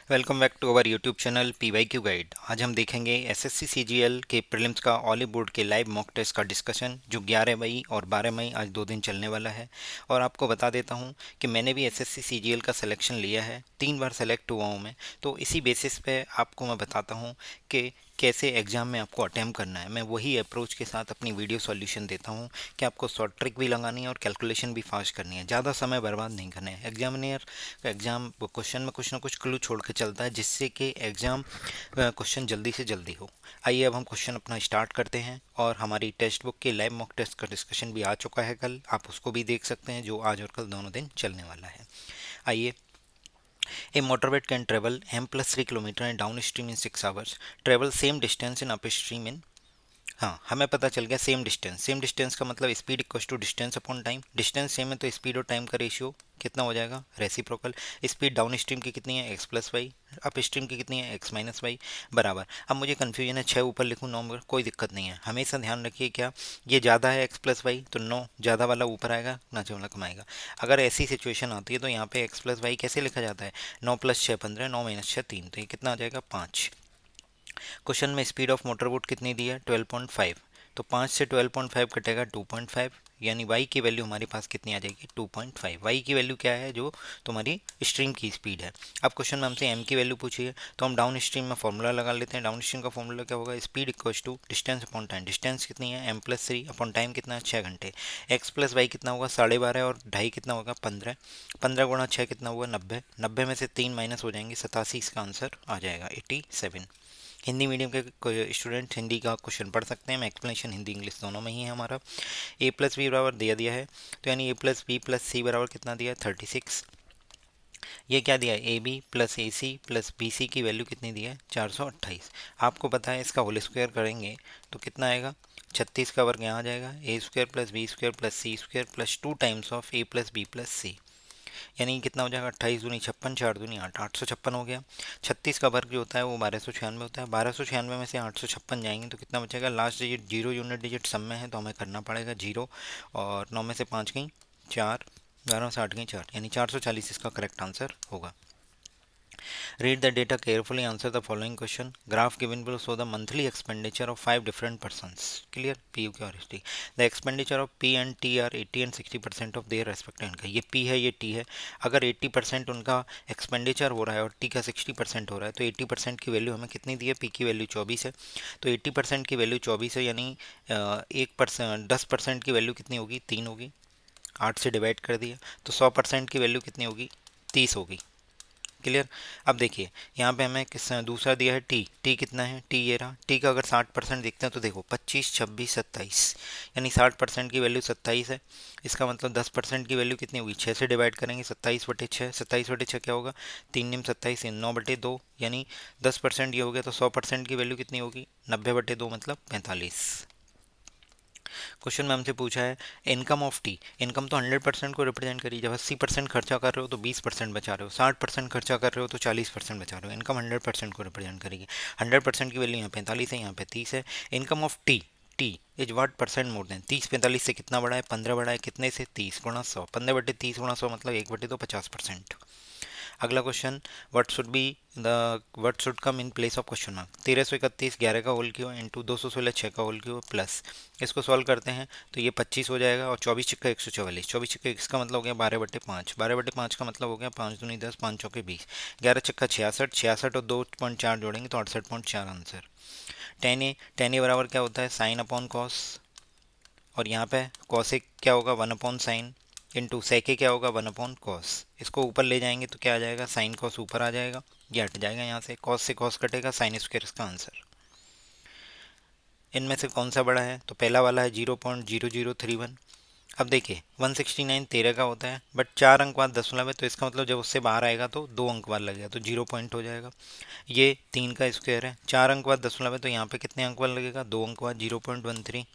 Welcome back to our YouTube channel PYQ guide. आज हम देखेंगे SSC CGL के प्रीलिम्स का ऑलिव बोर्ड के लाइव मॉक टेस्ट का डिस्कशन, जो 11 मई और 12 मई आज 2 दिन चलने वाला है। और आपको बता देता हूं कि मैंने भी SSC CGL का सिलेक्शन लिया है, 3 बार सेलेक्ट हुआ हूं मैं। तो इसी बेसिस पे आपको मैं बताता हूं कि कैसे एग्ज़ाम में आपको अटैम्प्ट करना है। मैं वही अप्रोच के साथ अपनी वीडियो सॉल्यूशन देता हूं कि आपको शॉर्ट ट्रिक भी लगानी है और कैलकुलेशन भी फास्ट करनी है, ज़्यादा समय बर्बाद नहीं करना है। एग्जाम क्वेश्चन में कुछ ना कुछ क्लू छोड़ के चलता है, जिससे कि एग्जाम क्वेश्चन जल्दी से जल्दी हो। आइए अब हम क्वेश्चन अपना स्टार्ट करते हैं। और हमारी टेक्स्ट बुक के लाइव मॉक टेस्ट का डिस्कशन भी आ चुका है कल, आप उसको भी देख सकते हैं, जो आज और कल दोनों दिन चलने वाला है। आइए। A motorboat can travel m+3 kilometre and downstream in 6 hours, travel same distance in upstream in. हाँ, हमें पता चल गया सेम डिस्टेंस। सेम डिस्टेंस का मतलब speed equal to distance upon time. Distance same है तो स्पीड और टाइम का रेशियो कितना हो जाएगा, रेसिप्रोकल। स्पीड डाउन स्ट्रीम की कितनी है, x+y। अप स्ट्रीम की कितनी है, x-y बराबर। अब मुझे कन्फ्यूजन है 6 ऊपर लिखूँ 9 ऊपर, कोई दिक्कत नहीं है। हमेशा ध्यान रखिए क्या ये ज़्यादा है x+y तो 9 ज़्यादा वाला ऊपर आएगा, नीचे वाला कम आएगा। अगर ऐसी सिचुएशन आती है तो यहाँ पे x+y कैसे लिखा जाता है, 9+6 15, 9 - 6 3, तो ये कितना आ जाएगा 5। क्वेश्चन में स्पीड ऑफ मोटरबोट कितनी दी है, 12.5। तो 5 से 12.5 कटेगा 2.5, यानी y की वैल्यू हमारे पास कितनी आ जाएगी, 2.5। y की वैल्यू क्या है, जो तुम्हारी स्ट्रीम की स्पीड है। अब क्वेश्चन में हमसे m की वैल्यू पूछी है, तो हम डाउन स्ट्रीम में फॉर्मूला लगा लेते हैं। डाउन स्ट्रीम का फॉर्मूला क्या होगा, speed equal to distance upon time. Distance कितनी है, m+3 अपॉन टाइम कितना है, 6 घंटे। x+y कितना होगा, 12.5, और ढाई कितना होगा, 15। 15 × 6 कितना हुआ, 90। 90 में से 3 माइनस हो जाएंगे, 87। इसका आंसर आ जाएगा 87। हिंदी मीडियम के स्टूडेंट हिंदी का क्वेश्चन पढ़ सकते हैं, मैं एक्सप्लेनेशन हिंदी इंग्लिश दोनों में ही है हमारा। a+b बराबर दिया है, तो यानी a+b+c बराबर कितना दिया है, 36। ये क्या दिया है, ab+ac+bc की वैल्यू कितनी दी है, 428। आपको पता है इसका होल स्क्वायर करेंगे तो कितना आएगा, 36 का वर्ग यहाँ आ जाएगा, a² + b² + c² + 2 times of a+b+c, यानी कितना हो जाएगा, 28 दूनी 56, 4 दूनी 8, 856 हो गया। 36 का वर्ग जो होता है वो 1296 होता है। 1296 में से 856 जाएंगे तो कितना बचेगा, last digit zero unit digit सब में है तो हमें करना पड़ेगा जीरो, और 9 में से 5 गई 4, 12 से 8 गई 4, यानी 440 इसका करेक्ट आंसर होगा। Read the data carefully, answer the following question. Graph given below show the monthly expenditure of 5 different persons. Clear? P, Q, R, S, T. The expenditure of P and T are 80 and 60% of their respective income. ये P है, ये T है। अगर 80% उनका expenditure हो रहा है और T का 60% हो रहा है, तो 80% की वैल्यू हमें कितनी दी है, P की वैल्यू 24 है। तो 80% की वैल्यू 24 है, यानी 10% की वैल्यू कितनी होगी, 3 होगी। 8 से डिवाइड कर दिया तो 100% की वैल्यू कितनी होगी, 30 होगी। क्लियर? अब देखिए यहाँ पे हमें किस दूसरा दिया है टी। टी कितना है, टी ये रहा। टी का अगर 60% देखते हैं तो देखो 25, 26, 27, यानी 60% की वैल्यू 27 है। इसका मतलब 10% की वैल्यू कितनी होगी, 6 से डिवाइड करेंगे, 27/6। 27/6 क्या होगा, 3 × 27 9/2, यानी 10% ये हो गया। तो 100% की वैल्यू कितनी होगी, 90/2 मतलब 45। क्वेश्चन में हमसे पूछा है इनकम ऑफ टी। इनकम तो 100% को रिप्रेजेंट करिए। जब 80% खर्चा कर रहे हो तो 20% बचा रहे हो, 60% खर्चा कर रहे हो तो 40% बचा रहे हो। इनकम 100% को रिप्रेजेंट करेगी। 100% की वैल्यू यहाँ 45 है, यहाँ पे 30 है। Income of T, T is what percent more than, 30 45 से कितना बड़ा है, 15 बड़ा है। कितने से, 30 × 100। 15/30 × 100 मतलब 1/2 50%। अगला question, what should come in place of question mark. 1331 11 का होल क्यों इंटू 216 6 का होल क्यों प्लस। इसको सॉल्व करते हैं तो ये 25 हो जाएगा, और 24 × 144, 24 का मतलब हो गया 12/5। 12/5 का मतलब हो गया 5 दूनी 10, 5 चौके 20, 11 × 66, 66 और 2.4 जोड़ेंगे तो 68.4 आंसर। टेन ए बराबर क्या होता है, साइन अपॉन कॉस, और यहाँ पे कॉसेक क्या होगा, 1/साइन, इंटू सेके क्या होगा, 1/कॉस। इसको ऊपर ले जाएंगे तो क्या आ जाएगा, साइन कॉस ऊपर आ जाएगा, ये हट जाएगा यहाँ से कॉस कटेगा, साइन स्क्वायर इसका आंसर। इनमें से कौन सा बड़ा है, तो पहला वाला है 0.0031। अब देखिए 169 13 का होता है, बट 4 अंक बाद दशमलव है, तो इसका मतलब जब उससे बाहर आएगा तो 2 अंक बाद लगेगा, तो 0 पॉइंट हो जाएगा। ये 3 का स्क्वायर है, 4 अंक बाद दशमलव है, तो यहाँ पे कितने अंक बाद लगेगा, 2 अंक बाद, 0.13।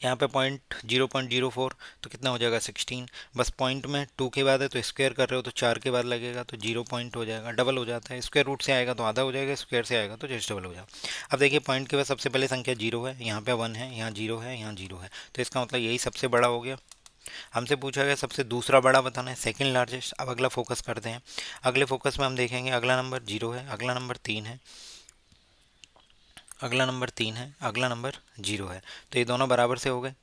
यहाँ पे 0.04, तो कितना हो जाएगा 16। बस पॉइंट में 2 के बाद है तो स्क्वायर कर रहे हो तो 4 के बाद लगेगा, तो 0 पॉइंट हो जाएगा, डबल हो जाता है। स्क्वायर रूट से आएगा तो आधा हो जाएगा, स्क्वायर से आएगा तो जस्ट डबल हो जाएगा। अब देखिए पॉइंट के बाद सबसे पहले संख्या 0 है, यहाँ पे 1 है, यहाँ 0 है, यहाँ 0 है, तो इसका मतलब यही सबसे बड़ा हो गया। हमसे पूछा गया सबसे दूसरा बड़ा बताना है, सेकंड लार्जेस्ट। अब अगला फोकस करते हैं। अगले फोकस में हम देखेंगे अगला नंबर 0 है, अगला नंबर 3 है, अगला नंबर 3 है, अगला नंबर 0 है। तो ये दोनों बराबर से हो गए,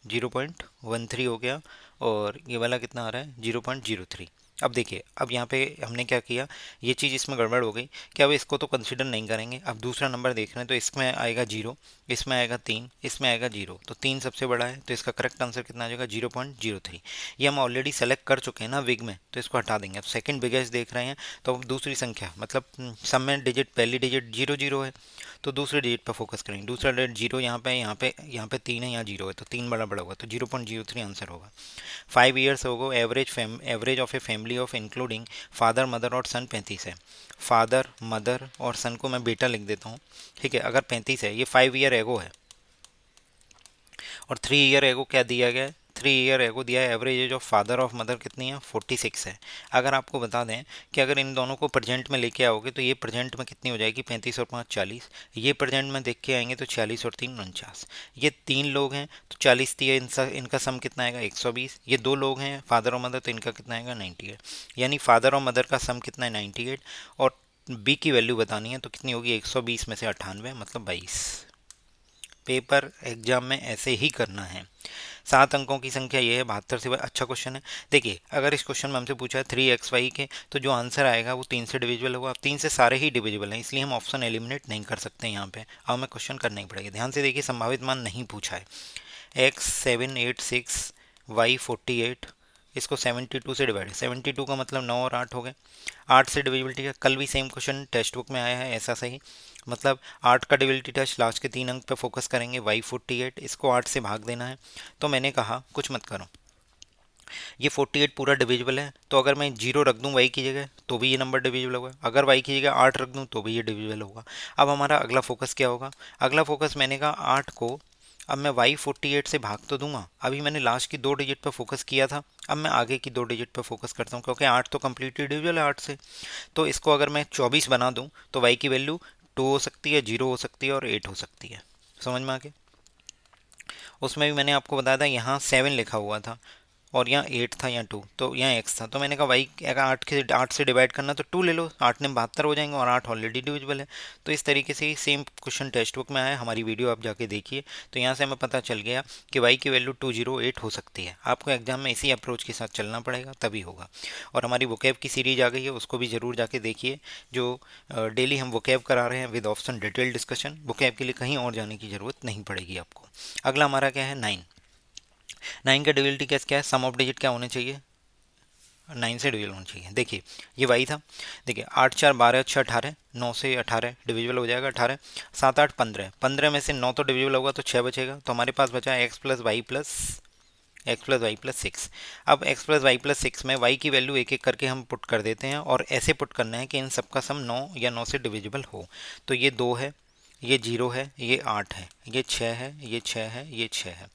0.13 हो गया, और ये वाला कितना आ रहा है, 0.03। अब देखिए, अब यहाँ पे हमने क्या किया, ये चीज़ इसमें गड़बड़ हो गई कि अब इसको तो कंसिडर नहीं करेंगे। अब दूसरा नंबर देख रहे हैं तो इसमें आएगा 0, इसमें आएगा 3, इसमें आएगा 0, तो 3 सबसे बड़ा है, तो इसका करेक्ट आंसर कितना आ जाएगा, 0.03। ये हम ऑलरेडी सेलेक्ट कर चुके हैं ना विग में, तो इसको हटा देंगे। अब सेकंड बिगेस्ट देख रहे हैं, तो अब दूसरी संख्या मतलब सम में डिजिट, पहली डिजिट 0 0 है, तो दूसरे डिजिट पर फोकस करेंगे। दूसरा डिजिट 0 यहाँ पे, यहाँ पे 3 है, यहाँ 0 है, तो 3 बड़ा बड़ा होगा, तो 0.03 आंसर होगा। 5 ईयर्स होगा, average of a family of including father mother और सन 35 है। फादर मदर और सन को मैं बेटा लिख देता हूँ, ठीक है। अगर 35 है, ये 5 ईयर एगो है, और 3 ईयर एगो क्या दिया गया है, 3 ईयर एगो दिया है। Average age of father of mother कितनी है, 46 है। अगर आपको बता दें कि अगर इन दोनों को प्रेजेंट में लेके आओगे तो ये प्रेजेंट में कितनी हो जाएगी, 35 और 5 40। ये प्रेजेंट में देख के आएंगे तो 46 और 3 49। ये 3 लोग हैं तो 40 दिए, इनका सम कितना आएगा, 120। ये 2 लोग हैं फादर और मदर, तो इनका कितना आएगा, 98। यानी फादर और मदर का सम कितना है, 98। और बी की वैल्यू बतानी है तो कितनी होगी, 120 में से 98 मतलब 22। पेपर एग्जाम में ऐसे ही करना है। 7 अंकों की संख्या ये है, 72 से। अच्छा क्वेश्चन है। देखिए, अगर इस क्वेश्चन में हमसे पूछा है 3xy के, तो जो आंसर आएगा वो 3 से डिविजिबल होगा। अब 3 से सारे ही डिविजिबल हैं, इसलिए हम ऑप्शन एलिमिनेट नहीं कर सकते यहाँ पे। अब हमें क्वेश्चन करना ही पड़ेगा। ध्यान से देखिए, संभावित मान नहीं पूछा है। x 786, y 48, इसको 72 से डिवाइड, 72 का मतलब 9 और 8 हो गए। 8 से डिविजिबिलिटी का कल भी सेम क्वेश्चन टेक्स्ट बुक में आया है, ऐसा सही। मतलब 8 का डिविजिबिलिटी टेस्ट, लास्ट के 3 अंक पे फोकस करेंगे। y 48, इसको 8 से भाग देना है। तो मैंने कहा कुछ मत करो, ये 48 पूरा डिविजिबल है, तो अगर मैं 0 रख दूं y की जगह तो भी ये नंबर डिविजिबल होगा। अगर y की जगह 8 रख दूं तो भी ये डिविजिबल होगा। अब हमारा अगला फोकस क्या होगा, अगला फोकस मैंने कहा 8 को, अब मैं y 48 से भाग तो दूंगा। अभी मैंने लास्ट की 2 डिजिट पर फोकस किया था, अब मैं आगे की 2 डिजिट पर फोकस करता हूँ, क्योंकि 8 तो कम्प्लीटली डिविजिबल है 8 से। तो इसको अगर मैं 24 बना दूं तो y की वैल्यू 2 हो सकती है, 0 हो सकती है और 8 हो सकती है। समझ में आ गया। उसमें भी मैंने आपको बताया था, यहाँ 7 लिखा हुआ था और यहाँ 8 था, यहाँ 2, तो यहाँ x था। तो मैंने कहा भाई अगर 8 से डिवाइड करना तो 2 ले लो, 8 ने 72 हो जाएंगे और 8 ऑलरेडी डिविजिबल है। तो इस तरीके से ही सेम क्वेश्चन टेक्स्ट बुक में आया, हमारी वीडियो आप जाके देखिए। तो यहाँ से हमें पता चल गया कि y की वैल्यू 208 हो सकती है। आपको एग्जाम में इसी अप्रोच के साथ चलना पड़ेगा, तभी होगा। और हमारी वोकैब की सीरीज आ गई है, उसको भी ज़रूर जाके देखिए। जो डेली हम वोकैब करा रहे हैं with option detail discussion, vocab के लिए कहीं और जाने की ज़रूरत नहीं पड़ेगी आपको। अगला हमारा क्या है, 9। 9 का डिविजिबिलिटी केस क्या है, सम ऑफ डिजिट क्या होने चाहिए, 9 से डिविजिबल होना चाहिए। देखिए ये वाई था, देखिए 8 4 12 6 18, 9 से 18 डिविजिबल हो जाएगा, 18 7 8 15, 15 में से 9 तो डिविजिबल होगा, तो 6 बचेगा। तो हमारे पास बचा है x+y+6। अब x+y+6 में y की वैल्यू एक एक करके हम पुट कर देते हैं, और ऐसे पुट करना है कि इन सबका सम 9 या 9 से डिविजिबल हो। तो ये 2 है, ये 0 है, ये 8 है, ये 6 है, ये 6 है, ये 6 है।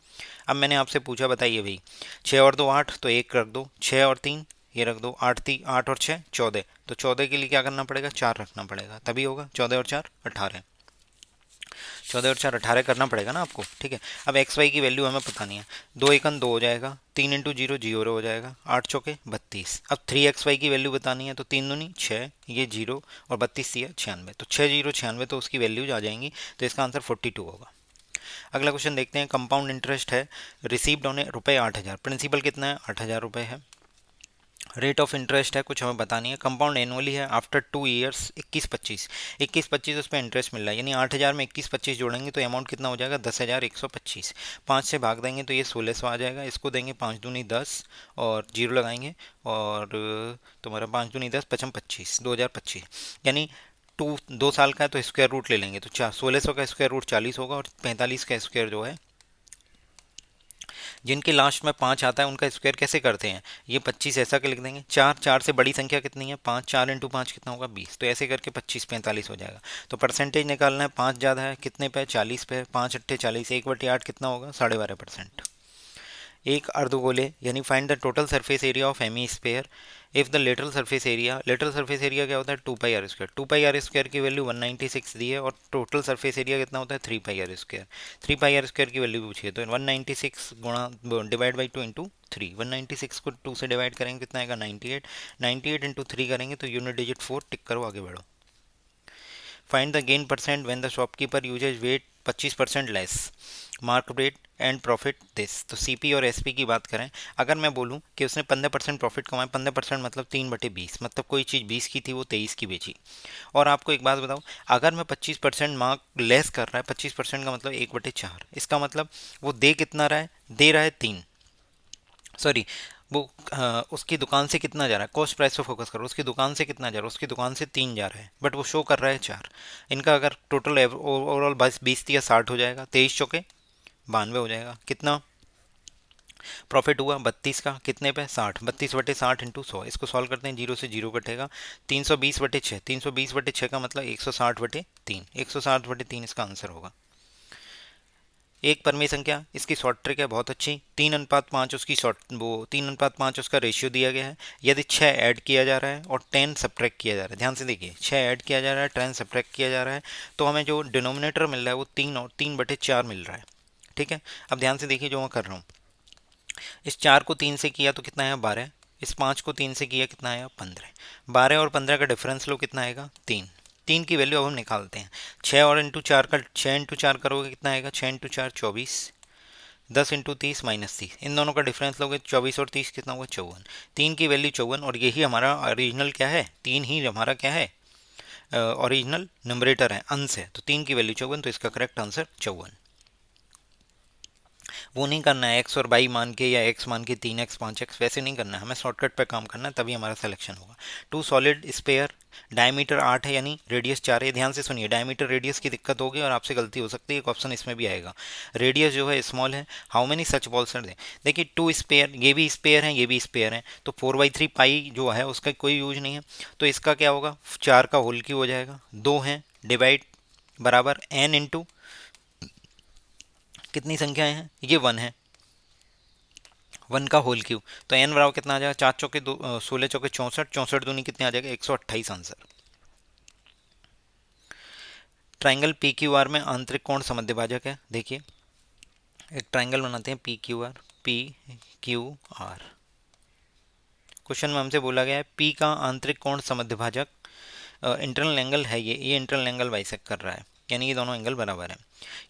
अब मैंने आपसे पूछा, बताइए भाई, 6 और 2 8, तो 1 रख दो, 6 और 3 ये रख दो, 8 और 6 14। तो 14 के लिए क्या करना पड़ेगा, 4 रखना पड़ेगा, तभी होगा। 14 और 4 18, 14 और 4 18 करना पड़ेगा ना आपको, ठीक है। अब एक्स वाई की वैल्यू हमें पता नहीं है, 2 एकन 2 हो जाएगा, 3 इंटू 0 0 हो जाएगा, 8 चौके 32। अब 3xy की वैल्यू बतानी है, तो 3 दूनी 6, ये 0 और 32 दिया 96, तो 6 0 96, तो उसकी वैल्यूज आ जाएंगी। तो इसका आंसर 42 होगा। अगला क्वेश्चन देखते हैं। कंपाउंड इंटरेस्ट है रिसीव्ड ऑन रुपये 8,000, प्रिंसिपल कितना है, 8,000 रुपये है। रेट ऑफ इंटरेस्ट है, कुछ हमें बतानी है। कंपाउंड एनुअली है, आफ्टर 2 ईयर्स 21-25 उस पर इंटरेस्ट मिल रहा है। यानी 8,000 में 21-25 जोड़ेंगे तो अमाउंट कितना हो जाएगा, 10,125। 5 से भाग देंगे तो ये 1600 आ जाएगा। इसको देंगे 5 दूनी 10 और 0 लगाएंगे, और तुम्हारा 5 दूनी 10 पचम 25, 2025। यानी 2 साल का है तो स्क्वायर रूट ले लेंगे, तो 1600 का स्क्वायर रूट 40 होगा, और 45 का स्क्वायर जो है, जिनके लास्ट में 5 आता है उनका स्क्वायर कैसे करते हैं, ये 25 ऐसा के लिख देंगे। 4 4 से बड़ी संख्या कितनी है, 5, 4 इंटू 5 कितना होगा, 20। तो ऐसे करके 25 45 हो जाएगा। तो परसेंटेज निकालना है, 5 ज़्यादा है कितने पे, 40 पे, 5 अट्ठे 40, 1/8 कितना होगा, 12.5%। एक अर्धगोले यानी find the total surface area of hemisphere if the lateral surface area क्या होता है 2 pi r square. 2 pi r square की वैल्यू 196 दी है और टोटल सरफेस एरिया कितना होता है 3 pi r square. 3 pi r square की वैल्यू पूछिए तो 196 गुणा डिवाइड बाई 2 इंटू 3। 196 को 2 से डिवाइड करेंगे कितना आएगा 98। 98 इंटू 3 करेंगे तो यूनिट डिजिट 4 टिक करो आगे बढ़ो। Find the gain percent when the shopkeeper uses weight 25% less mark rate and profit this. तो सीपी और एसपी की बात करें, अगर मैं बोलूं कि उसने 15% प्रॉफिट कमाया, 15% मतलब 3/20, मतलब कोई चीज़ 20 की थी वो 23 की बेची। और आपको एक बात बताऊं, अगर मैं 25% मार्क लेस कर रहा है, 25% का मतलब 1/4, इसका मतलब वो दे कितना रहा है, दे रहा है 3, सॉरी वो उसकी दुकान से कितना जा रहा है, कॉस्ट प्राइस पे फोकस करो, उसकी दुकान से कितना जा रहा है, उसकी दुकान से 3 जा रहा है बट वो शो कर रहा है 4। इनका अगर टोटल ओवरऑल 20 30 या 60 हो जाएगा, 23 चौके 92 हो जाएगा। कितना प्रॉफिट हुआ 32 का, कितने पे 60, 32/60 इंटू 100। इसको सॉल्व करते हैं, 0 से 0 कटेगा, 320/6, 320/6 का मतलब 160/3, 160/3 इसका आंसर होगा। एक परमेय संख्या, इसकी शॉर्ट ट्रिक है बहुत अच्छी, 3:5 उसकी शॉर्ट वो 3:5 उसका रेशियो दिया गया है। यदि 6 ऐड किया जा रहा है और 10 सब्ट्रैक्ट किया जा रहा है, ध्यान से देखिए 6 ऐड किया जा रहा है 10 सब्ट्रैक्ट किया जा रहा है, तो हमें जो डिनोमिनेटर मिल रहा है वो 3 और 3/4 मिल रहा है। ठीक है, अब ध्यान से देखिए जो मैं कर रहा हूँ, इस 4 को 3 से किया तो कितना आया 12, इस 5 को 3 से किया कितना आया 15, 12 और 15 का डिफरेंस लो कितना आएगा 3। 3 की वैल्यू अब हम निकालते हैं, 6 और इंटू 4 का 6 इंटू 4 करोगे कितना आएगा 6 इंटू 4 24, 10 इंटू 30 -30, इन दोनों का डिफरेंस लोगे 24 और 30 कितना होगा 54। 3 की वैल्यू 54 और यही हमारा ओरिजिनल क्या है, 3 ही हमारा क्या है ओरिजिनल नंबरेटर है, अंश है, तो 3 की वैल्यू 54, तो इसका करेक्ट आंसर 54। वो नहीं करना है एक्स और वाई मान के या एक्स मान के 3x 5x, वैसे नहीं करना है, हमें शॉर्टकट पे काम करना है, तभी हमारा सिलेक्शन होगा। 2 सॉलिड स्पेयर, डायमीटर 8 है यानी रेडियस 4 है। ध्यान से सुनिए, डायमीटर रेडियस की दिक्कत होगी और आपसे गलती हो सकती है, एक ऑप्शन इसमें भी आएगा, रेडियस जो है स्मॉल है। How many such balls are there, देखिए 2 स्पेयर, ये भी स्पेयर है ये भी स्पेयर है, तो 4/3 पाई जो है उसका कोई यूज नहीं है, तो इसका क्या होगा 4 का होल क्यूब हो जाएगा। 2 है डिवाइड बराबर n इंटू कितनी संख्याएं हैं, ये 1 है, 1 का होल क्यूब, तो एन बराबर कितना आ जाएगा 4 चौके 16 चौके 64, 64 दूनी कितने आ जाएगा 128 answer. Triangle P Q are में आंतरिक कोण समद्विभाजक है। देखिए एक ट्राइंगल बनाते हैं पी क्यू आर। क्वेश्चन में हमसे बोला गया है पी का आंतरिक कोण समद्विभाजक इंटरनल एंगल है, ये इंटरनल एंगल बाइसेक्ट कर रहा है, यानी ये दोनों एंगल बराबर है।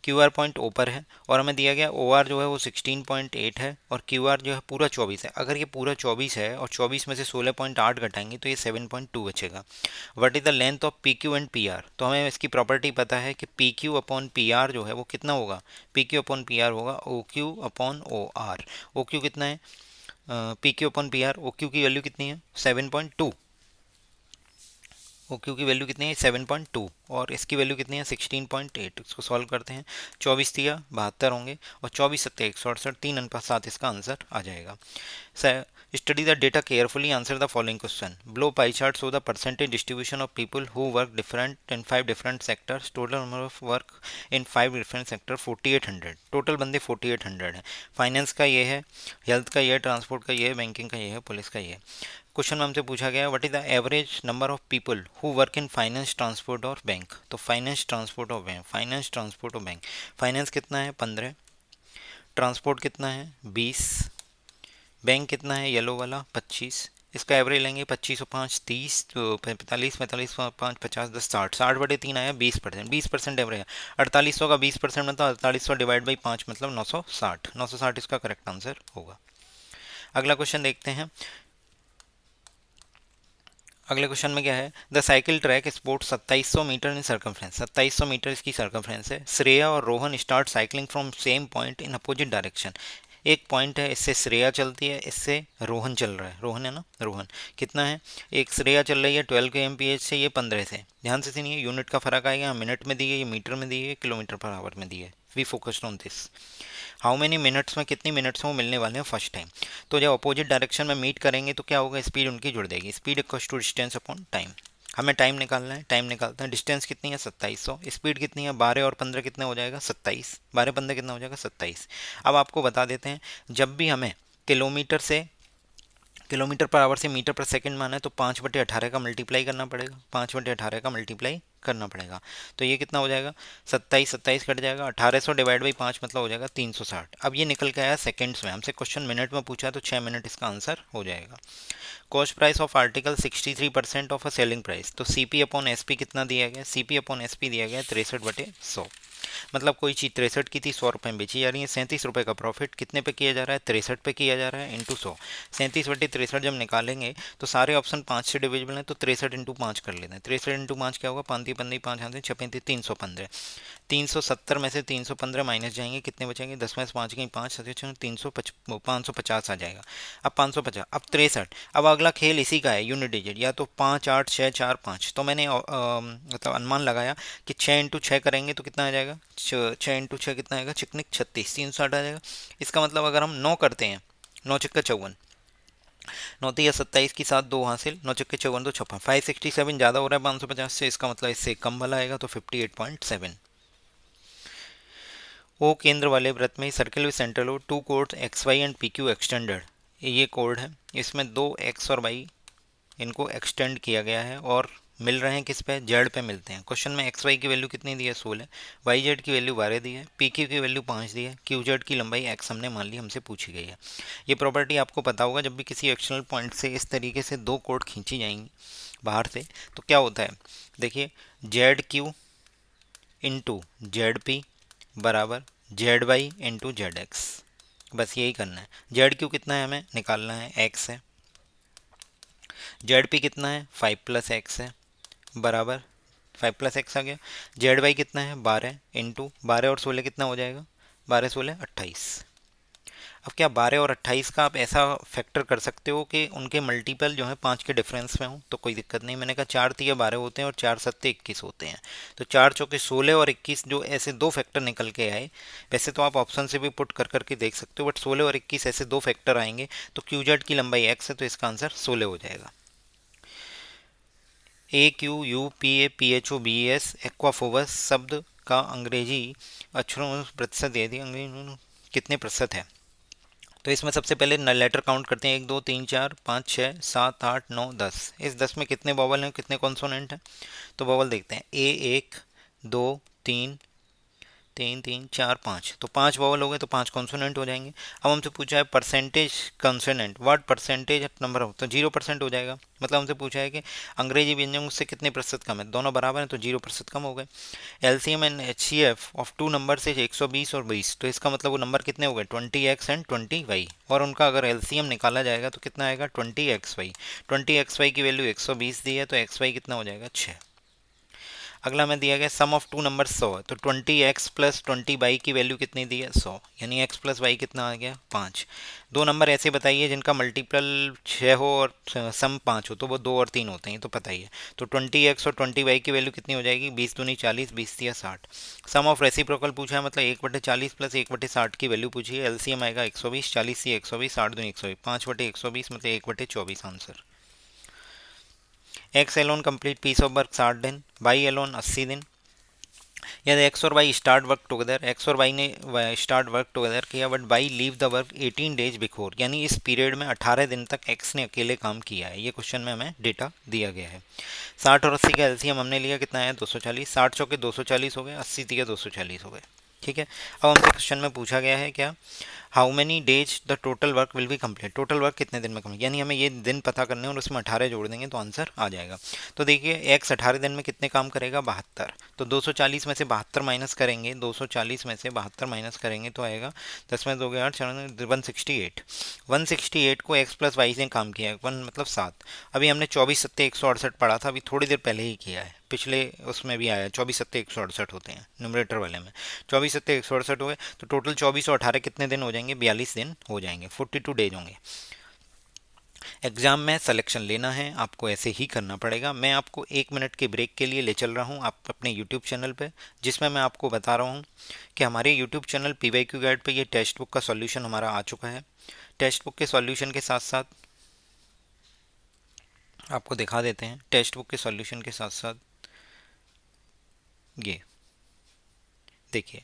क्यू आर पॉइंट ओ पर है और हमें दिया गया ओ आर जो है वो 16.8 है और क्यू आर जो है पूरा 24 है। अगर ये पूरा 24 है और 24 में से 16.8 घटाएंगे तो ये 7.2 बचेगा। What is the length of P Q and P R, तो हमें इसकी प्रॉपर्टी पता है कि P Q upon P R जो है वो कितना होगा, P Q upon P R होगा O Q upon O R. O Q कितना है P Q upon P R, O Q की वैल्यू कितनी है 7.2, ओ क्यू की वैल्यू कितनी है 7.2 और इसकी वैल्यू कितनी है 16.8। इसको सॉल्व करते हैं, 24 तिया 72 होंगे और 24 सत्ते 168, 3:7 इसका आंसर आ जाएगा। Study the data carefully, answer the following question. Blow pie chart show the percentage distribution of people who work different in 5 different sectors, total number of work in 5 different sector 4800, total बंदे 4800 है। Finance का ये है, health का ये है, transport का ये है, बैंकिंग का ये है, पुलिस का ये है। क्वेश्चन में हमसे पूछा गया what is the average number of people who work in finance transport और बैंक, तो फाइनेंस ट्रांसपोर्ट और बैंक, फाइनेंस ट्रांसपोर्ट और बैंक, फाइनेंस कितना है 15, ट्रांसपोर्ट कितना है 20, बैंक कितना है येलो वाला 25, इसका एवरेज लेंगे 25 और 5 30, तो 45, 45 5 50 10 60, 60/3 आया 20%, 20% एवरेज है। 4800 का 20% मतलब 4800 डिवाइड बाई 5 मतलब 960, 960 इसका करेक्ट आंसर होगा। अगला क्वेश्चन देखते हैं। अगले क्वेश्चन में क्या है, the cycle track sport 2700 metre in circumference, 2700 metre इसकी सर्कमफ्रेंस है। श्रेया और Rohan start cycling from same point in opposite direction, एक पॉइंट है इससे श्रेया चलती है, इससे रोहन चल रहा है, रोहन है ना, रोहन कितना है, एक श्रेया चल रही है 12 के एमपीएच से, ये 15 से। ध्यान से सुनिए, यूनिट का फर्क आएगा, मिनट में दी है, ये मीटर में दी है, किलोमीटर पर आवर में दी है। We focused on this, how many minutes में, कितनी मिनट्स में वो मिलने वाले हैं फर्स्ट टाइम। तो जब अपोजिट डायरेक्शन में मीट करेंगे तो क्या होगा, स्पीड उनकी जुड़ जाएगी, speed equals to distance upon time. हमें टाइम निकालना है, टाइम निकालते हैं। डिस्टेंस कितनी है 2700, स्पीड कितनी है 12 और 15 कितने हो जाएगा 27, 12 15 कितना हो जाएगा 27। अब आपको बता देते हैं, जब भी हमें किलोमीटर से किलोमीटर पर आवर से मीटर पर सेकंड माना है तो 5/18 का मल्टीप्लाई करना पड़ेगा, 5/18 का मल्टीप्लाई करना पड़ेगा। तो ये कितना हो जाएगा 27, 27 कट जाएगा, 1800/5 मतलब हो जाएगा 360। अब ये निकल के आया सेकंड्स में, हमसे क्वेश्चन मिनट में पूछा है तो 6 मिनट इसका आंसर हो जाएगा। Cost price of article 63% of a selling price, तो सीपी अपॉन एसपी कितना दिया गया, सीपी अपॉन एसपी दिया गया 63/100। मतलब कोई चीज़ 63 की थी, 100 रुपये में बेची जा रही है, 37 रुपये का प्रॉफिट कितने पे किया जा रहा है 63 पे किया जा रहा है, इंटू 100। 37/63 जब निकालेंगे तो सारे ऑप्शन 5 से डिविजिबल हैं, तो 63 इंटू 5 कर लेते हैं। 63 इंटू 5 क्या होगा, 5 पंद्रह 5 हाथ 6 315। 370 में से 315 माइनस जाएंगे, कितने बचेंगे, 10 में से 5 गई 5, 550 आ जाएगा। अब 550, अब 63। अब अगला खेल इसी का है, यूनिट डिजिट, या तो 5 8 6 4 5। तो मैंने मतलब अनुमान लगाया कि 6 इंटू 6 करेंगे तो कितना आ जाएगा, 6 इंटू 6 कितना आएगा चिकनिक 36, 360 आ जाएगा। इसका मतलब अगर हम 9 करते हैं, 9 छक्का 54, 9 या 27 की साथ 2 हासिल, 9 छक्के 54 तो 56, 567 ज़्यादा हो रहा है 550 से, इसका मतलब इससे कम वाला आएगा तो 58.7। ओ केंद्र वाले वृत्त में सर्किल विद सेंटर हो, two chords X Y and P Q extended, ये कोड है, इसमें दो एक्स और वाई इनको एक्सटेंड किया गया है और मिल रहे हैं किस पे, जेड पे मिलते हैं। क्वेश्चन में एक्स वाई की वैल्यू कितनी दी है 16, वाई जेड की वैल्यू 12 दी है, पी क्यू की वैल्यू 5 दी है, क्यू जेड की लंबाई एक्स हमने मान ली हमसे पूछी गई है। ये प्रॉपर्टी आपको पता होगा, जब भी किसी एक्सटर्नल पॉइंट से इस तरीके से दो कोड खींची जाएंगी बाहर से तो क्या होता है, देखिए Z Q into Z P बराबर Z Y into Z X, बस यही करना है। जेड क्यू कितना है हमें निकालना है, एक्स है, जेड पी कितना है 5 + x है, बराबर 5 + x आ गया। जेड वाई कितना है 12 इंटू 12 और 16 कितना हो जाएगा, 12 16 28। अब क्या 12 और 28 का आप ऐसा फैक्टर कर सकते हो कि उनके मल्टीपल जो है 5 के डिफरेंस में हो, तो कोई दिक्कत नहीं। मैंने कहा 4 तिया 12 होते हैं और 4 सत्ते 21 होते हैं, तो 4 चौके 16 और 21 जो ऐसे दो फैक्टर निकल के आए, वैसे तो आप ऑप्शन से भी पुट कर करके देख सकते हो, बट 16 और 21 ऐसे दो फैक्टर आएंगे तो क्यू जेड की लंबाई एक्स है, तो इसका आंसर 16 हो जाएगा। A Q U P A P H O B S aquaphobes शब्द का अंग्रेजी अक्षरों में प्रतिशत दे दिया, अंग्रेजी कितने प्रतिशत है। तो इसमें सबसे पहले लेटर काउंट करते हैं, 1 2 3 4 5 6 7 8 9 10। इस 10 में कितने वॉवल हैं, कितने कॉन्सोनेंट हैं, तो वॉवल देखते हैं, ए 1 2 3 3 3 4 5, तो 5 वॉवल हो गए तो 5 कॉन्सोनेंट हो जाएंगे। अब हमसे पूछा है percentage consonant, what percentage number of, तो 0% हो जाएगा। मतलब हमसे पूछा है कि अंग्रेजी व्यंजन उससे कितने प्रतिशत कम है, दोनों बराबर हैं तो 0% कम हो गए। LCM and HCF of two number से 120 और 20, तो इसका मतलब वो नंबर कितने हो गए 20x एंड 20y, और उनका अगर एलसीएम निकाला जाएगा तो कितना आएगा 20xy। 20xy की वैल्यू 120 दी है तो xy कितना हो जाएगा 6। अगला में दिया गया सम ऑफ टू नंबर 100 है, तो 20x प्लस 20y की वैल्यू कितनी दी है 100, यानी x प्लस वाई कितना आ गया 5। दो नंबर ऐसे बताइए जिनका मल्टीपल 6 हो और सम 5 हो, तो वो 2 और 3 होते हैं, तो पता ही है। तो 20x और 20y की वैल्यू कितनी हो जाएगी, 20 दूनी 40, 20 तिया 60। सम ऑफ रेसिप्रोकल पूछा है, मतलब 1/40 प्लस 1/60 की वैल्यू पूछी है, एलसीएम आएगा 120, 40 से 120, 60 दूनी 120, 5/120 मतलब 1/24 answer. X alone complete piece of work 60 दिन, वाई एलोन 80 दिन। यदि एक्स और Y start work together, X और वाई ने स्टार्ट वर्क टुगेदर किया, but Y leave the work 18 days before, यानी इस पीरियड में 18 दिन तक एक्स ने अकेले काम किया है, ये क्वेश्चन में हमें डेटा दिया गया है। 60 और 80 का एलसीएम हमने लिया कितना है 240, 60 चौके 240 हो गए, 80 तिया 240 हो गए, ठीक है। अब हमसे क्वेश्चन में पूछा गया है क्या, how many days the total work will be complete, total work कितने दिन में कंप्लीट, यानी हमें ये दिन पता करने हैं और उसमें 18 जोड़ देंगे तो आंसर आ जाएगा। तो देखिए एक्स 18 दिन में कितने काम करेगा 72, तो 240 में से 72 माइनस करेंगे, 240 में से 72 माइनस करेंगे तो आएगा 10 में 2 8 168। 168 को एक्स प्लस वाई से काम किया है, 1 मतलब 7। अभी हमने 24 सत्ते 168 पढ़ा था, अभी थोड़ी देर पहले ही किया है, पिछले उसमें भी आया 24 सत्ते 168 होते हैं न्यूमरेटर वाले में, 24 सत्ते 168 हो गए, तो टोटल 24 और 18 कितने दिन हो जाएंगे 42 दिन हो जाएंगे, 42 डेज होंगे। एग्जाम में सिलेक्शन लेना है आपको ऐसे ही करना पड़ेगा। मैं आपको 1 मिनट के ब्रेक के लिए ले चल रहा हूँ आप अपने यूट्यूब चैनल पे, जिसमें मैं आपको बता रहा हूँ कि हमारे यूट्यूब चैनल पीवाईक्यू गाइड पे ये टेक्स्ट बुक का सॉल्यूशन हमारा आ चुका है। टेक्स्ट बुक के सॉल्यूशन के साथ साथ आपको दिखा देते हैं टेक्स्ट बुक के सॉल्यूशन के साथ साथ। ये देखिए,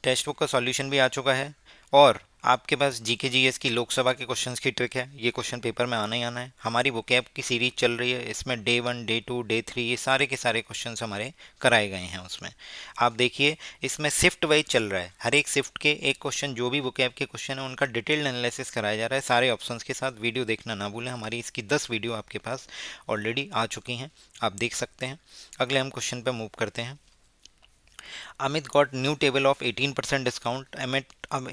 टेक्स्ट बुक का सॉल्यूशन भी आ चुका है, और आपके पास जीके जीएस की लोकसभा के क्वेश्चंस की ट्रिक है। ये क्वेश्चन पेपर में आना ही आना है। हमारी वोकैब की सीरीज चल रही है, इसमें डे 1, डे 2, डे 3 ये सारे के सारे क्वेश्चंस हमारे कराए गए हैं उसमें। आप देखिए, इसमें शिफ्ट वाइज चल रहा है। हर एक शिफ्ट के एक क्वेश्चन, जो भी वोकैब के क्वेश्चन है उनका डिटेल्ड एनालिसिस कराया जा रहा है सारे ऑप्शंस के साथ। वीडियो देखना ना भूलें, हमारी इसकी 10 वीडियो आपके पास ऑलरेडी आ चुकी हैं, आप देख सकते हैं। अगले हम क्वेश्चन पर मूव करते हैं। Amit got new table of 18% discount.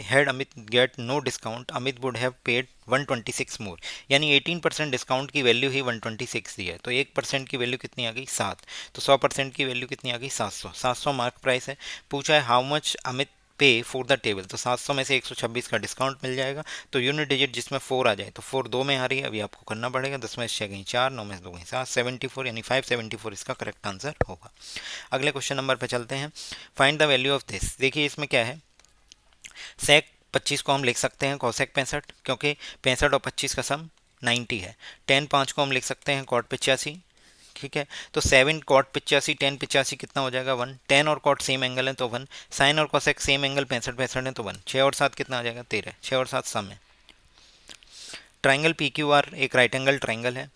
Had Amit get no discount, Amit would have paid 126 more. यानी 18% डिस्काउंट की वैल्यू ही 126 दी है, तो 1% की वैल्यू कितनी आ गई 7। तो 100% की वैल्यू कितनी आ गई 700। 700 मार्क प्राइस है। पूछा है हाउ मच अमित पे फॉर द टेबल, तो 700 में से 126 का डिस्काउंट मिल जाएगा। तो यूनिट डिजिट जिसमें 4 आ जाए, तो 4 दो में आ रही है, अभी आपको करना पड़ेगा। 10 में से 6 गई 4, 9 में से 2 गई 7, 74 यानी 574 इसका करेक्ट आंसर होगा। अगले क्वेश्चन नंबर पे चलते हैं। Find the value of this. देखिए इसमें क्या है, सेक 25 को हम लिख सकते हैं कॉसेक 65, क्योंकि 65 और 25 का सम 90 है। टेन 5 को हम लिख सकते हैं कॉट 85, ठीक है। तो 7 कॉट 85, टेन 85 कितना हो जाएगा 1। टेन और कॉट सेम एंगल है तो 1। साइन और कॉसेक सेम एंगल 65 है तो 1। 6 और 7 कितना आ जाएगा 13। 6 और 7 सम है। ट्राइंगल पी क्यू आर एक राइट एंगल ट्राइंगल है।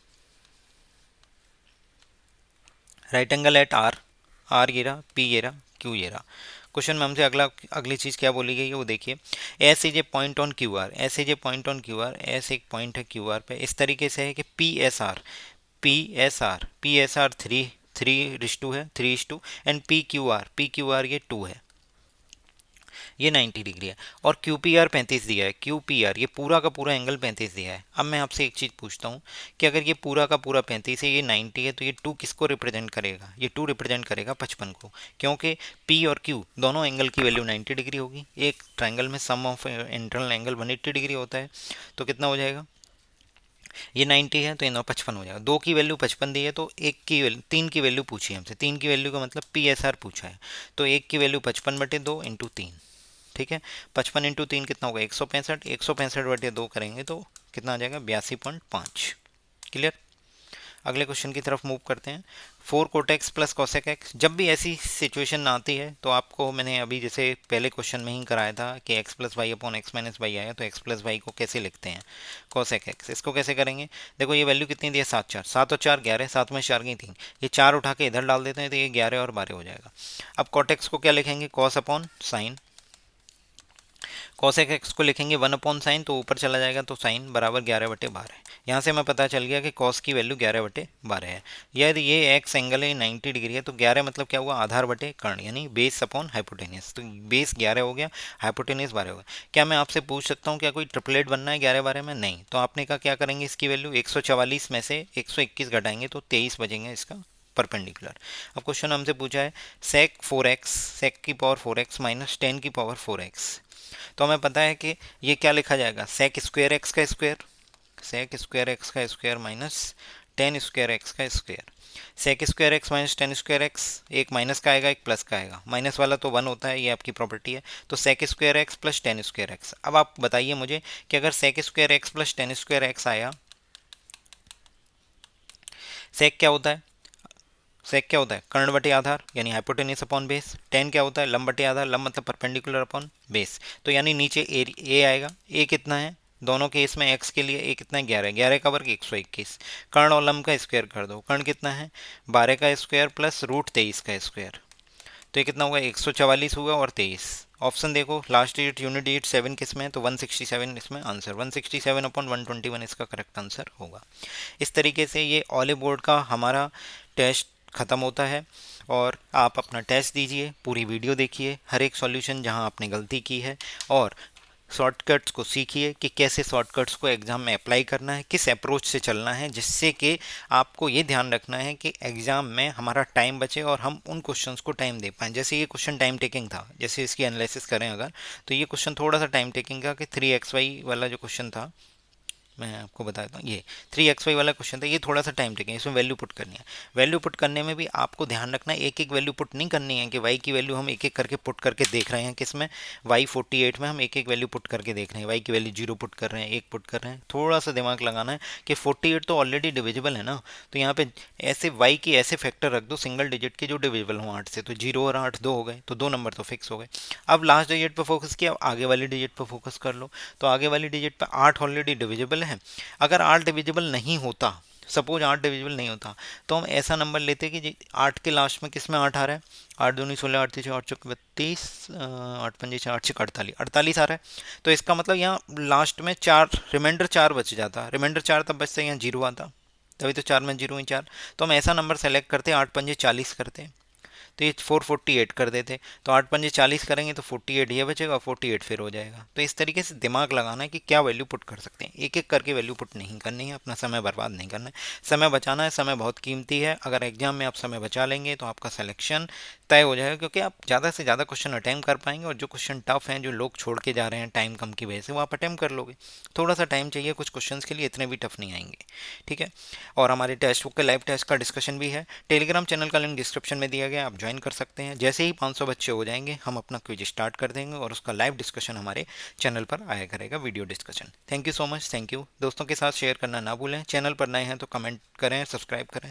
Right angle at R, R ये रहा, पी ये रहा, क्यू ये रहा। क्वेश्चन में हमसे अगली चीज़ क्या बोली गई है वो देखिए। S is a point on Q R, S is a point on Q R, S एक पॉइंट है क्यू आर पे। इस तरीके से है कि P S R, P S R, P S R 3:2 है, 3:2, एंड पी क्यू आर ये 2 है, ये 90 डिग्री है। और क्यू पी आर 35 दिया है, क्यू पी आर ये पूरा का पूरा एंगल 35 दिया है। अब मैं आपसे एक चीज़ पूछता हूँ कि अगर ये पूरा का पूरा 35 है, ये 90 है, तो ये 2 किसको रिप्रेजेंट करेगा? ये 2 रिप्रेजेंट करेगा 55 को, क्योंकि पी और क्यू दोनों एंगल की वैल्यू 90 डिग्री होगी। एक ट्राइंगल में सम ऑफ इंटरनल एंगल 180 डिग्री होता है, तो कितना हो जाएगा? ये 90 है तो ये 55 हो जाएगा। 2 की वैल्यू 55 दी है, तो एक की वैल्यू 3 की वैल्यू पूछी है हमसे। 3 की वैल्यू का मतलब पी एस आर पूछा है, तो 1 की वैल्यू 55/2 इंटू 3, ठीक है। 55 इंटू 3 कितना होगा 165। 165/2 करेंगे तो कितना आ जाएगा 82.5। क्लियर। अगले क्वेश्चन की तरफ मूव करते हैं। 4 कोटेक्स प्लस कॉसेक एक्स। जब भी ऐसी सिचुएशन आती है तो आपको मैंने अभी जैसे पहले क्वेश्चन में ही कराया था कि X plus Y upon X minus Y आया, तो एक्स प्लस वाई को कैसे लिखते हैं कॉसेक एक्स। इसको कैसे करेंगे, देखो ये वैल्यू कितनी दी है 7 4, 7 और 4 11, 7 में 4 गई 3, ये 4 उठा के इधर डाल देते हैं तो ये 11 और 12 हो जाएगा। अब कॉटेक्स को क्या लिखेंगे, cos upon sine. Cosec x को लिखेंगे 1/साइन, तो ऊपर चला जाएगा तो साइन बराबर 11/12। यहाँ से हमें पता चल गया कि कॉस की वैल्यू 11/12 है। यदि ये एक्स एंगल है 90 डिग्री है, तो 11 मतलब क्या हुआ, आधार बटे कर्ण, यानी बेस अपॉन हाइपोटेनियस। तो बेस 11 हो गया, हाइपोटेनियस 12 हो गया। क्या मैं आपसे पूछ सकता हूँ क्या कोई ट्रिपलेट बनना है 11 12 में? नहीं। तो आपने कहा क्या करेंगे, इसकी वैल्यू 144 में से 121 घटाएंगे तो 23 बचेंगे इसका परपेंडिकुलर। अब क्वेश्चन हमसे पूछा है सेक 4x, सेक की पावर 4x माइनस 10 की पावर 4x। तो हमें पता है कि ये क्या लिखा जाएगा, सेक स्क्वायर एक्स का स्क्वायर, सेक स्क्वायर एक्स का स्क्वायर माइनस 10 स्क्वायर एक्स का square. Sec square X minus 10 square X, एक माइनस का आएगा एक प्लस का आएगा, माइनस वाला तो 1 होता है, ये आपकी प्रॉपर्टी है। तो sec square X plus 10 square X. अब आप बताइए मुझे कि अगर sec square X plus 10 square X आया, सेक क्या होता है, सेक क्या होता है कर्ण बटे आधार यानी हाइपोटेनियस अपॉन बेस। 10 क्या होता है लंब बटे आधार, लंब मतलब परपेंडिकुलर अपॉन बेस। तो यानी नीचे ए आएगा। ए कितना है दोनों केस में, एक्स के लिए ए कितना है 11, 11 का वर्ग 121। कर्ण और लंब का स्क्वायर कर दो, कर्ण कितना है 12 का स्क्वायर प्लस √23 का स्क्वायर, तो ये कितना होगा 144 हुआ और 23। ऑप्शन देखो, लास्ट डिजिट यूनिट डिजिट 7 किस में है, तो 167 इसमें आंसर, 167/121 इसका करेक्ट आंसर होगा। इस तरीके से ये ऑले बोर्ड का हमारा टेस्ट ख़त्म होता है, और आप अपना टेस्ट दीजिए, पूरी वीडियो देखिए, हर एक सॉल्यूशन जहां आपने गलती की है, और शॉर्टकट्स को सीखिए कि कैसे शॉर्टकट्स को एग्ज़ाम में अप्लाई करना है, किस अप्रोच से चलना है, जिससे कि आपको ये ध्यान रखना है कि एग्ज़ाम में हमारा टाइम बचे और हम उन क्वेश्चंस को टाइम दे पाएँ। जैसे ये क्वेश्चन टाइम टेकिंग था, जैसे इसकी एनालिसिस करें अगर, तो ये क्वेश्चन थोड़ा सा टाइम टेकिंग का कि 3xy वाला जो क्वेश्चन था, मैं आपको बता देता हूँ। ये 3xy वाला क्वेश्चन था, ये थोड़ा सा टाइम टेकिंग, इसमें वैल्यू पुट करनी है। वैल्यू पुट करने में भी आपको ध्यान रखना है, एक एक वैल्यू पुट नहीं करनी है कि वाई की वैल्यू हम एक एक करके पुट करके देख रहे हैं, किसमें वाई 48 में हम एक एक वैल्यू पुट करके देख रहे हैं, वाई की वैल्यू 0 पुट कर रहे हैं, 1 पुट कर रहे हैं। थोड़ा सा दिमाग लगाना है कि 48 तो ऑलरेडी डिविजिबल है ना, तो यहाँ पे ऐसे वाई की ऐसे फैक्टर रख दो सिंगल डिजिट के जो डिविजिबल हो 8 से, तो 0 और 8 2 हो गए, तो 2 नंबर तो फिक्स हो गए। अब लास्ट डिजिट पर फोकस किया, अब आगे वाली डिजिट पर फोकस कर लो। तो आगे वाली डिजिट पर 8 ऑलरेडी डिविजिबल है। अगर 8 डिविजिबल नहीं होता, सपोज 8 डिविजिबल नहीं होता, तो हम ऐसा नंबर लेते कि 8 के लास्ट में किस में 8 आ रहा है, 8 दूनी 16, 8 तीन 8 चौक 32, 8 पंजे 8 छः 48, 48 आ रहा है। तो इसका मतलब यहाँ लास्ट में 4 रिमाइंडर 4 बच जाता, रिमाइंडर 4 तब बचते यहाँ 0 आता, तभी तो 4 में 0 ही 4। तो हम ऐसा नंबर सेलेक्ट करते हैं, 8 पंजे 40 करते हैं, तो ये 448 कर देते। तो 8 पंजे 40 करेंगे तो 48 ये बचेगा, 48 फिर हो जाएगा। तो इस तरीके से दिमाग लगाना है कि क्या वैल्यू पुट कर सकते हैं, एक एक करके वैल्यू पुट नहीं करनी है, अपना समय बर्बाद नहीं करना है, समय बचाना है। समय बहुत कीमती है, अगर एग्जाम में आप समय बचा लेंगे तो आपका सिलेक्शन तय हो जाएगा, क्योंकि आप ज़्यादा से ज़्यादा क्वेश्चन अटैम्प्ट कर पाएंगे, और जो क्वेश्चन टफ हैं, जो लोग छोड़ के जा रहे हैं टाइम कम की वजह से, वो आप अटैम्प्ट कर लोगे। थोड़ा सा टाइम चाहिए कुछ क्वेश्चंस के लिए, इतने भी टफ नहीं आएंगे, ठीक है। और हमारे टेक्स्ट बुक के लाइव टेस्ट का डिस्कशन भी है, टेलीग्राम चैनल का लिंक डिस्क्रिप्शन में दिया गया, आप ज्वाइन कर सकते हैं। जैसे ही 500 बच्चे हो जाएंगे हम अपना क्विज स्टार्ट कर देंगे, और उसका लाइव डिस्कशन हमारे चैनल पर आया करेगा, video discussion. Thank you so much, thank you. दोस्तों के साथ शेयर करना ना भूलें, चैनल पर नए हैं तो कमेंट करें, सब्सक्राइब करें।